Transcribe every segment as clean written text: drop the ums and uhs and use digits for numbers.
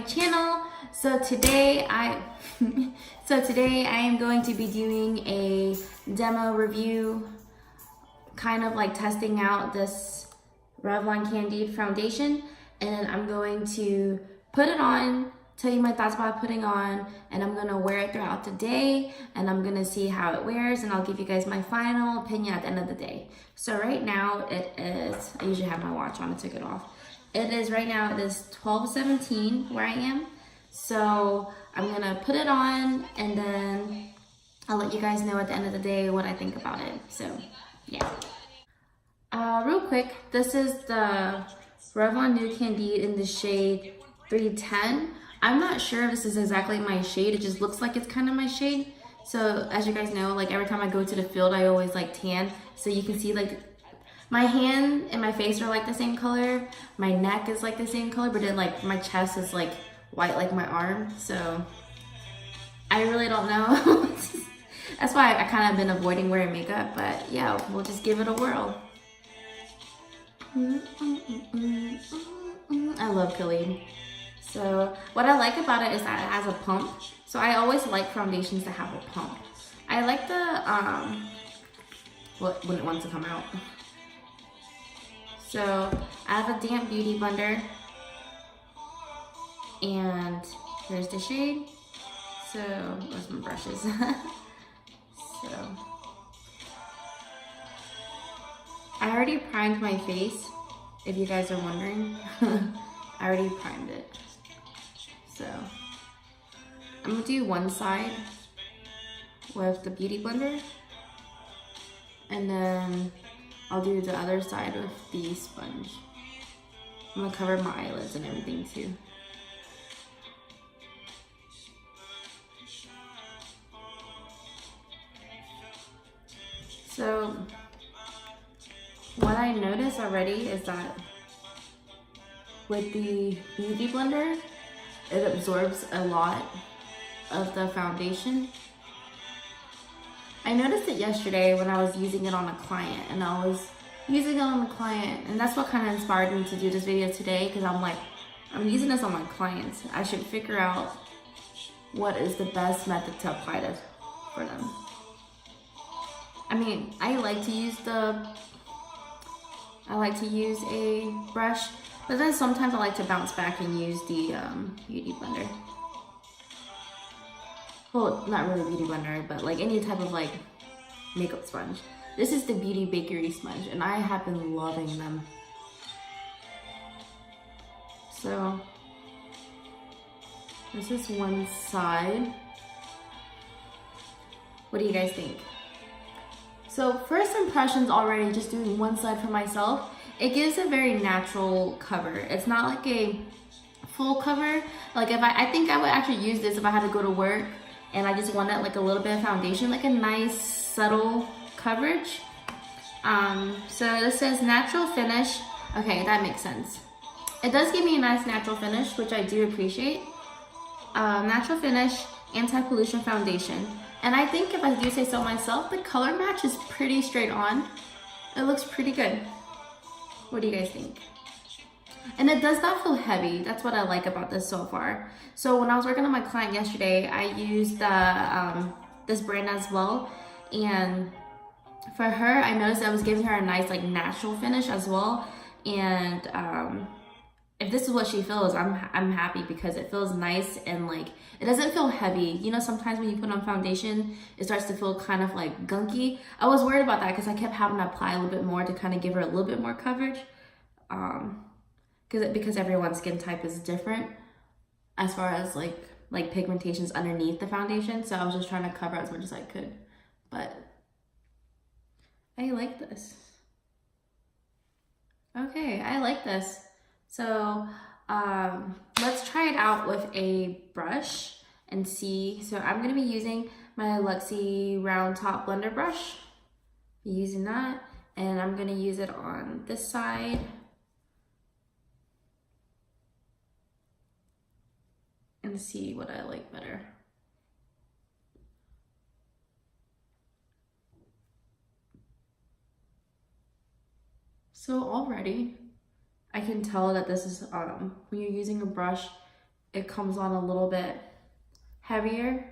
channel. So today I am going to be doing a demo review, kind of like testing out this Revlon Candid foundation, and I'm going to put it on, tell you my thoughts about putting on, and I'm gonna wear it throughout the day, and I'm gonna see how it wears, and I'll give you guys my final opinion at the end of the day. So right now it is, I usually have my watch on, I took it off. It is right now, it is 12:17 where I am. So I'm gonna put it on, and then I'll let you guys know at the end of the day what I think about it. So yeah. Real quick, this is the Revlon New Candid in the shade 310. I'm not sure if this is exactly my shade. It just looks like it's kind of my shade. So as you guys know, like every time I go to the field, I always like tan. So you can see like my hand and my face are like the same color. My neck is like the same color, but then like my chest is like white like my arm. So I really don't know. That's why I kind of been avoiding wearing makeup, but yeah, we'll just give it a whirl. I love Khalid. So what I like about it is that it has a pump. So I always like foundations that have a pump. I like the when it wants to come out. So I have a damp beauty blender, and here's the shade. So where's my brushes? So I already primed my face, if you guys are wondering. I already primed it. So I'm gonna do one side with the beauty blender, and then I'll do the other side with the sponge. I'm gonna cover my eyelids and everything too. So what I noticed already is that with the beauty blender, it absorbs a lot of the foundation. I noticed it yesterday when I was using it on a client, and that's what kind of inspired me to do this video today, because I'm like, I'm using this on my clients. I should figure out what is the best method to apply this for them. I mean, I like to use a brush, but then sometimes I like to bounce back and use the beauty blender. Well, not really beauty blender, but like any type of like makeup sponge. This is the Beauty Bakery sponge, and I have been loving them. So this is one side. What do you guys think? So first impressions already, just doing one side for myself, it gives a very natural cover. It's not like a full cover. Like if I think I would actually use this if I had to go to work and I just wanted like a little bit of foundation, like a nice subtle coverage. So this says natural finish. Okay, that makes sense. It does give me a nice natural finish, which I do appreciate. Natural finish, anti-pollution foundation. And I think if I do say so myself, the color match is pretty straight on. It looks pretty good. What do you guys think? And it does not feel heavy. That's what I like about this so far. So when I was working on my client yesterday, I used this brand as well. And for her, I noticed I was giving her a nice like natural finish as well. And if this is what she feels, I'm happy, because it feels nice and like it doesn't feel heavy. You know, sometimes when you put on foundation, it starts to feel kind of like gunky. I was worried about that because I kept having to apply a little bit more to kind of give her a little bit more coverage. Because everyone's skin type is different as far as like pigmentations underneath the foundation. So I was just trying to cover as much as I could. But I like this. Okay, I like this. So let's try it out with a brush and see. So I'm gonna be using my Luxie round top blender brush. Using that, and I'm gonna use it on this side. And see what I like better. So already I can tell that this is, when you're using a brush, it comes on a little bit heavier.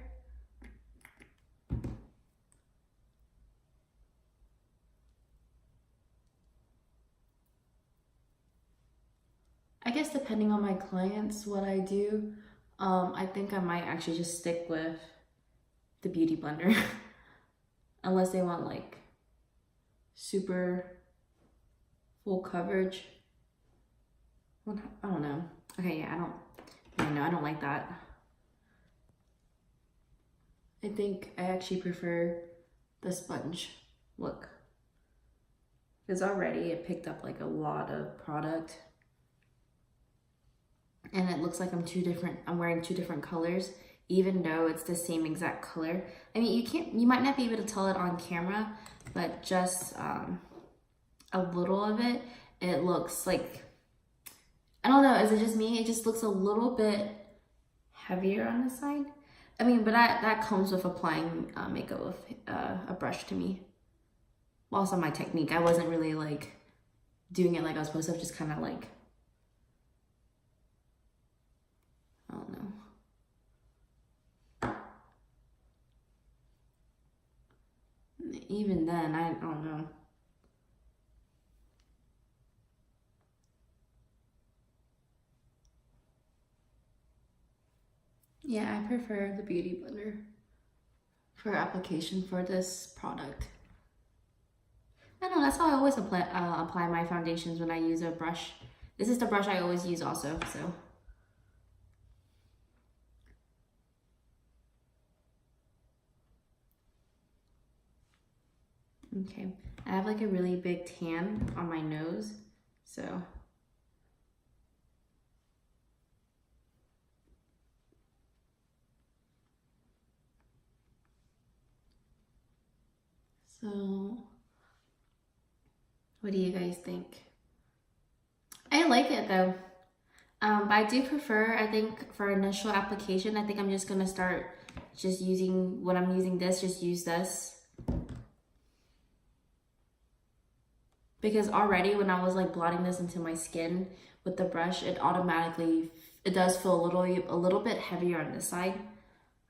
I guess depending on my clients, what I do, I think I might actually just stick with the Beauty Blender. Unless they want like super full coverage. Well, I don't know. Okay, yeah, I don't like that. I think I actually prefer the sponge look. Because already it picked up like a lot of product. And it looks like I'm wearing two different colors, even though it's the same exact color. I mean, you might not be able to tell it on camera, but just a little of it, it looks like, I don't know, is it just me? It just looks a little bit heavier on the side. I mean, but that comes with applying makeup with a brush to me. Also my technique, I wasn't really like doing it like I was supposed to, just kind of like, I don't know. Even then, I don't know. Yeah, I prefer the Beauty Blender for application for this product. I don't know, that's how I always apply my foundations when I use a brush. This is the brush I always use also, so. Okay, I have like a really big tan on my nose, so. So, what do you guys think? I like it though, but I do prefer, I think for initial application, I think I'm just gonna start just using, when I'm using this, just use this. Because already when I was like blotting this into my skin with the brush, it does feel a little bit heavier on this side.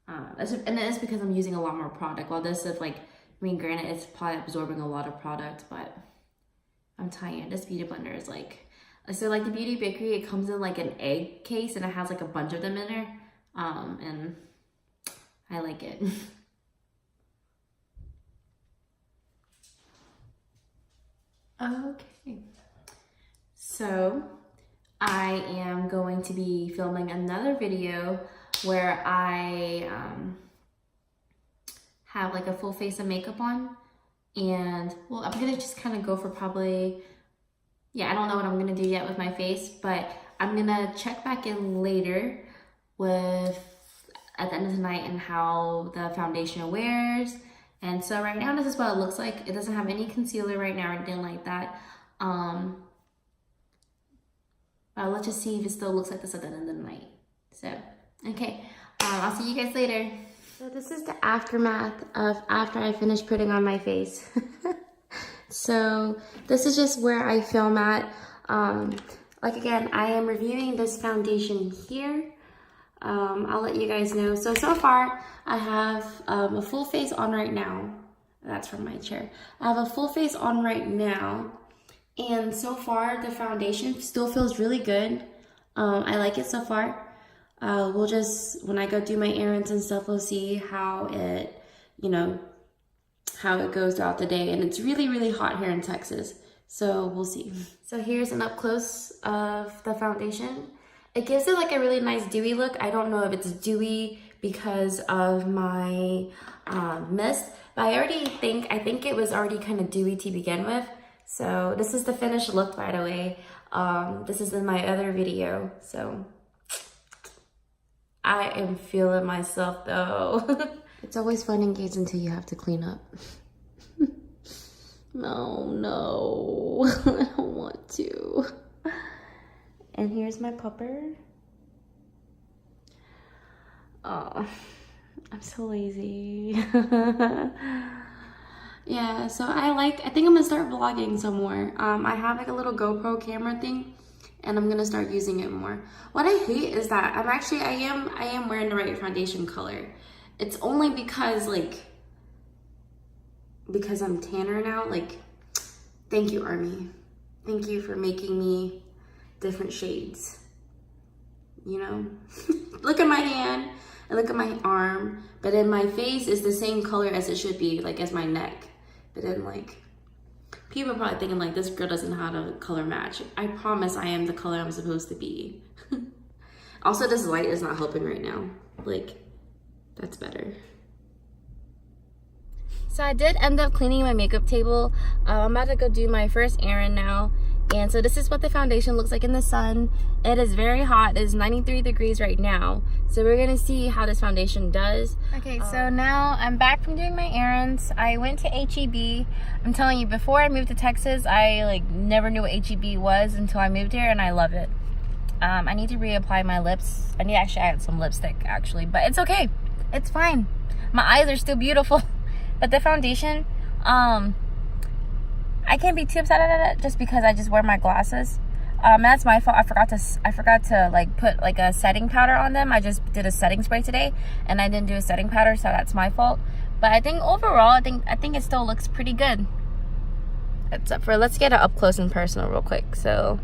And it is because I'm using a lot more product. While this is like, I mean, granted, it's probably absorbing a lot of product, but I'm telling you, this Beauty Blender is like, so like the Beauty Bakery, it comes in like an egg case and it has like a bunch of them in there. And I like it. Okay, so I am going to be filming another video where I have like a full face of makeup on, and well, I'm gonna just kind of go for probably, yeah, I don't know what I'm gonna do yet with my face, but I'm gonna check back in later with at the end of the night and how the foundation wears. And so right now, this is what it looks like. It doesn't have any concealer right now or anything like that. Let's just see if it still looks like this at the end of the night. So, okay, I'll see you guys later. So this is the aftermath of after I finished putting on my face. So this is just where I film at. Like again, I am reviewing this foundation here. I'll let you guys know. So far, I have a full face on right now. That's from my chair. I have a full face on right now. And so far, the foundation still feels really good. I like it so far. We'll just, when I go do my errands and stuff, we'll see how it, how it goes throughout the day. And it's really, really hot here in Texas. So we'll see. So here's an up close of the foundation. It gives it like a really nice dewy look. I don't know if it's dewy because of my mist, but I think it was already kind of dewy to begin with. So this is the finished look, by the way. This is in my other video. So I am feeling myself though. It's always fun and games until you have to clean up. No, I don't want to. And here's my pupper. Oh, I'm so lazy. Yeah, so I think I'm gonna start vlogging some more. I have like a little GoPro camera thing, and I'm gonna start using it more. What I hate is that I am wearing the right foundation color. It's only because I'm tanner now. Like, thank you, Army. Thank you for making me different shades. You know, look at my hand and look at my arm, but then my face is the same color as it should be, like as my neck. But then like, people are probably thinking like, this girl doesn't know how to color match. I promise I am the color I'm supposed to be. Also, this light is not helping right now. Like, that's better. So I did end up cleaning my makeup table. I'm about to go do my first errand now. And so this is what the foundation looks like in the sun. It is very hot. It is 93 degrees right now. So we're gonna see how this foundation does. Okay, so now I'm back from doing my errands. I went to HEB. I'm telling you, before I moved to Texas, I like never knew what HEB was until I moved here, and I love it. I need to reapply my lips. I need to actually add some lipstick actually, but it's okay. It's fine. My eyes are still beautiful. But the foundation, I can't be too upset at it just because I just wear my glasses. That's my fault. I forgot to like put like a setting powder on them. I just did a setting spray today, and I didn't do a setting powder, so that's my fault. But I think overall, I think it still looks pretty good. Except for, let's get it up close and personal real quick. So,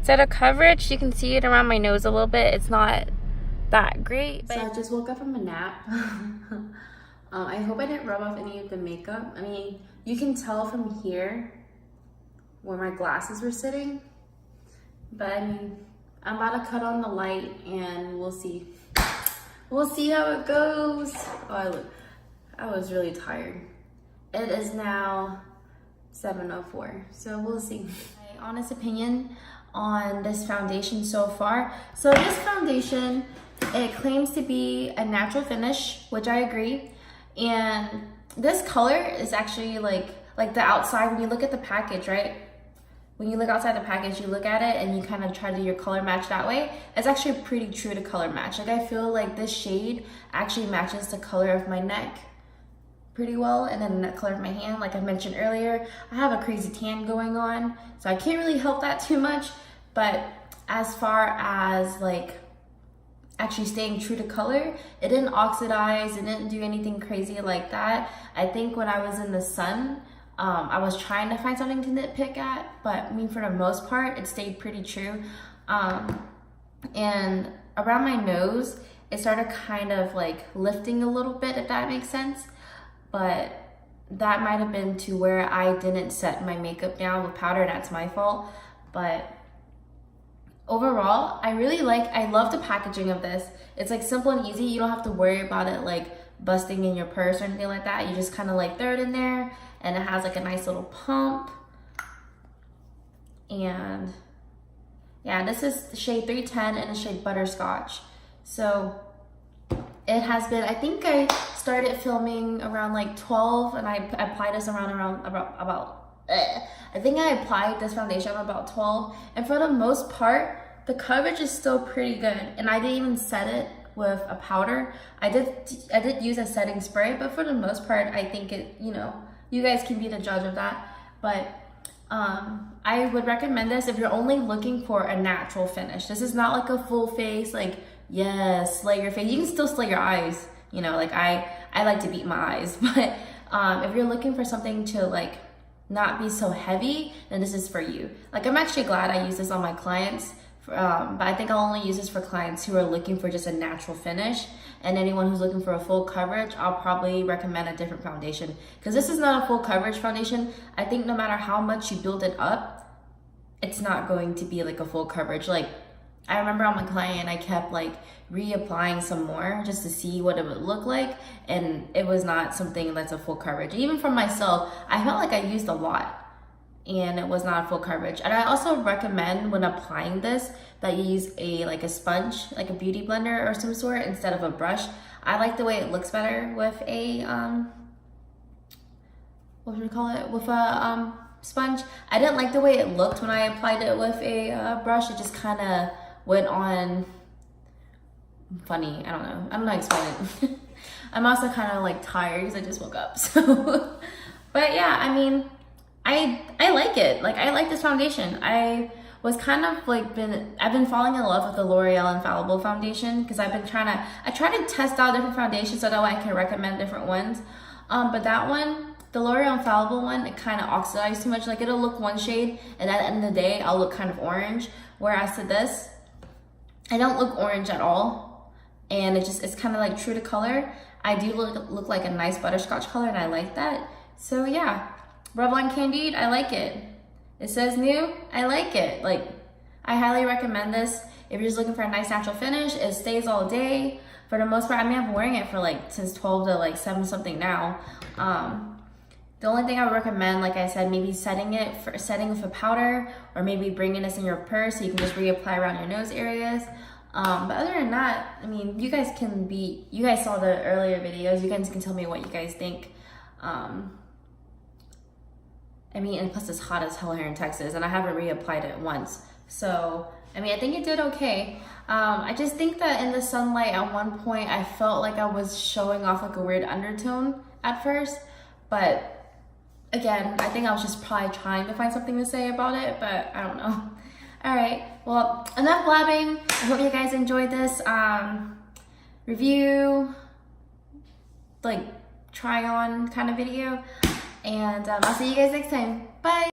set of coverage, you can see it around my nose a little bit. It's not that great. So I just woke up from a nap. I hope I didn't rub off any of the makeup. I mean, you can tell from here where my glasses were sitting, but I mean, I'm about to cut on the light and we'll see. We'll see how it goes. Oh, I was really tired. It is now 7:04, so we'll see. My honest opinion on this foundation so far. So this foundation, it claims to be a natural finish, which I agree. And this color is actually like the outside, when you look at the package, right? When you look outside the package, you look at it and you kind of try to do your color match that way. It's actually pretty true to color match. Like, I feel like this shade actually matches the color of my neck pretty well, and then the color of my hand. Like I mentioned earlier, I have a crazy tan going on, so I can't really help that too much. But as far as like actually staying true to color, it didn't oxidize, it didn't do anything crazy like that. I think when I was in the sun, I was trying to find something to nitpick at, but I mean, for the most part, it stayed pretty true. And around my nose, it started kind of like lifting a little bit, if that makes sense. But that might have been to where I didn't set my makeup down with powder. That's my fault. But overall, I love the packaging of this. It's like simple and easy. You don't have to worry about it like busting in your purse or anything like that. You just kind of like throw it in there, and it has like a nice little pump. And yeah, this is the shade 310 and the shade Butterscotch. So it has been, I think I started filming around like 12, and I applied this I think I applied this foundation about 12, and for the most part, the coverage is still pretty good. And I didn't even set it with a powder. I did use a setting spray, but for the most part, I think it, you know, you guys can be the judge of that. But I would recommend this if you're only looking for a natural finish. This is not like a full face, like, yes, slay your face. You can still slay your eyes, you know, like I like to beat my eyes. But if you're looking for something to like not be so heavy, then this is for you. Like, I'm actually glad I use this on my clients, but I think I'll only use this for clients who are looking for just a natural finish. And anyone who's looking for a full coverage, I'll probably recommend a different foundation, because this is not a full coverage foundation. I think no matter how much you build it up, it's not going to be like a full coverage. Like, I remember on my client, I kept like reapplying some more just to see what it would look like, and it was not something that's a full coverage. Even for myself, I felt like I used a lot, and it was not full coverage. And I also recommend when applying this that you use a sponge, like a beauty blender or some sort, instead of a brush. I like the way it looks better with a with a sponge. I didn't like the way it looked when I applied it with a brush. It just kind of went on funny. I don't know how to explain it. I'm also kind of like tired because I just woke up, so but yeah, I mean, I like it. Like, I like this foundation. I was kind of like I've been falling in love with the L'Oreal Infallible foundation because I try to test out different foundations so that way I can recommend different ones. But that one, the L'Oreal Infallible one, it kind of oxidized too much. Like it'll look one shade and at the end of the day, I'll look kind of orange. Whereas to this, I don't look orange at all. And it's kind of like true to color. I do look like a nice butterscotch color and I like that. So yeah, Revlon Candid, I like it. It says new, I like it. Like, I highly recommend this. If you're just looking for a nice natural finish, it stays all day. For the most part, I mean, I've been wearing it for like since 12 to like 7 something now. The only thing I would recommend, like I said, maybe setting with a powder or maybe bringing this in your purse so you can just reapply around your nose areas. But other than that, I mean, you guys saw the earlier videos. You guys can tell me what you guys think. I mean, and plus it's hot as hell here in Texas and I haven't reapplied it once. So, I mean, I think it did okay. I just think that in the sunlight at one point, I felt like I was showing off like a weird undertone at first. But again, I think I was just probably trying to find something to say about it, but I don't know. All right, well, enough blabbing. I hope you guys enjoyed this review, like try on kind of video. And I'll see you guys next time. Bye.